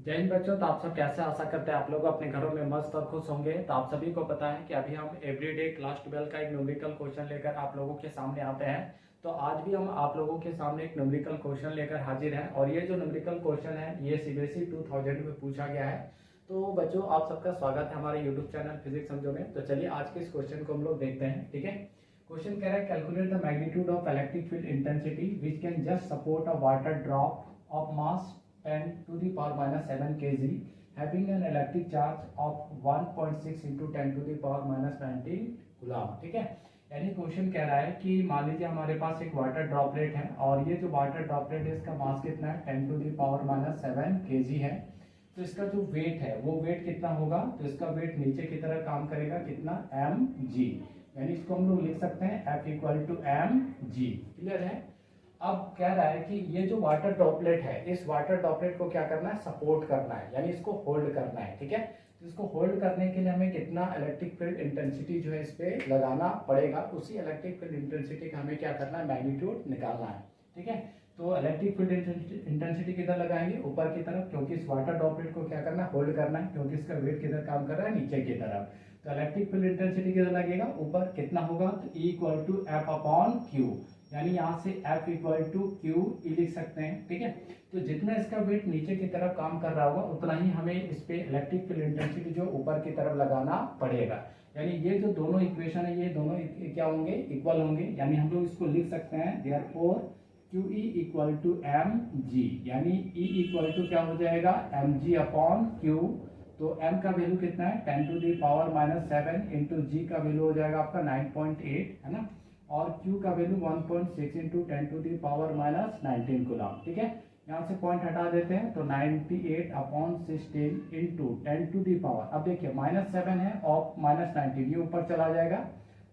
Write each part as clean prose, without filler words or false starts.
जय हिंद बच्चों। तो आप सब कैसे, आशा करते हैं आप लोग अपने घरों में मस्त और खुश होंगे। तो आप सभी को पता है कि अभी हम एवरीडे क्लास 12 का एक न्यूमेरिकल क्वेश्चन लेकर आप लोगों के सामने आते हैं। तो आज भी हम आप लोगों के सामने एक न्यूमेरिकल क्वेश्चन लेकर हाजिर हैं और ये जो न्यूमेरिकल क्वेश्चन है ये सीबीएसई 2000 में पूछा गया है। तो बच्चों आप सबका स्वागत है हमारे यूट्यूब चैनल फिजिक्स समझो में। तो चलिए आज के इस क्वेश्चन को हम लोग देखते हैं। ठीक है, क्वेश्चन कह रहा है calculate the magnitude of electric field intensity which can just support a water drop of mass 10 to the power minus 7 kg having an electric charge of 1.6 into 10 to the power minus 19 coulomb. ठीक है, यानी question कह रहा है कि मान लीजिए हमारे पास एक वाटर ड्रॉपलेट है और ये जो वाटर ड्रॉपलेट है इसका मास कितना है 10 to the power minus 7 kg है। तो इसका जो वेट है वो वेट कितना होगा, तो इसका वेट नीचे की तरह काम करेगा कितना mg, यानी इसको हम लोग लिख सकते हैं F equal to mg। Clear है। अब कह रहा है कि ये जो वाटर ड्रॉपलेट है इस वाटर ड्रॉपलेट को क्या करना है, सपोर्ट करना है, यानी इसको होल्ड करना है। ठीक है, तो इसको होल्ड करने के लिए हमें कितना इलेक्ट्रिक फील्ड इंटेंसिटी जो है इस पे लगाना पड़ेगा। उसी इलेक्ट्रिक फील्ड इंटेंसिटी का हमें क्या करना है, मैग्नीट्यूड निकालना है। ठीक है, तो इलेक्ट्रिक फील्ड इंटेंसिटी किधर लगाएंगे, ऊपर की तरफ, क्योंकि इस वाटर ड्रॉपलेट को क्या करना है, होल्ड करना है, क्योंकि इसका वेट किधर काम कर रहा है, नीचे की तरफ। तो इलेक्ट्रिक फील्ड इंटेंसिटी किधर लगेगा, ऊपर। कितना होगा, तो E equal to F upon Q, यानी यहाँ से F equal to Q E लिख सकते हैं। ठीक है, तो जितना इसका वेट नीचे की तरफ काम कर रहा होगा उतना ही हमें इस पे इलेक्ट्रिक फील्ड इंटेंसिटी जो ऊपर की तरफ लगाना पड़ेगा। यानी ये जो दोनों इक्वेशन है ये दोनों क्या होंगे, इक्वल होंगे। यानी हम लोग इसको लिख सकते हैं therefore QE equal to mg, यानी E इक्वल टू क्या हो जाएगा, mg अपॉन q। तो m का वैल्यू कितना है 10 to the power minus 7 into g का वैल्यू हो जाएगा आपका 9.8 है ना, और Q का value 1.6 into 10 to the power minus 19 coulomb. ठीक है, यहाँ से पॉइंट हटा देते हैं तो 98 upon 16 into 10 to the power, अब देखिए माइनस 7 है और माइनस 19 ये ऊपर चला जाएगा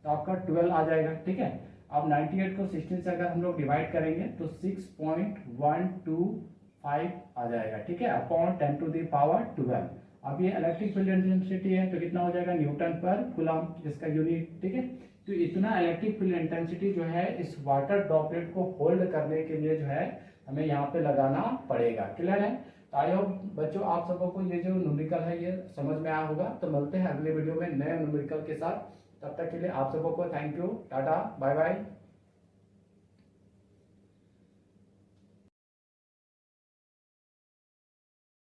तो आपका 12 आ जाएगा। ठीक है, अब 98 को 16 से अगर हम लोग डिवाइड करेंगे तो 6.125 आ जाएगा। ठीक है, अपॉन 10 टू दी पावर 12। अब ये इलेक्ट्रिक फील्ड इंटेंसिटी है तो कितना हो जाएगा, न्यूटन पर कूलम इसका यूनिट। ठीक है, तो इतना इलेक्ट्रिक फील्ड इंटेंसिटी जो है इस वाटर ड्रॉपलेट को होल्ड करने के लिए जो है हमें यहाँ पे लगाना पड़ेगा। क्लियर है। तो आई होप बच्चों आप सबको को ये जो न्यूमेरिकल है ये समझ में आया होगा। तो मिलते हैं अगले वीडियो में नए न्यूमेरिकल के साथ। तब तक के लिए आप सबको को thank you, tata, bye bye.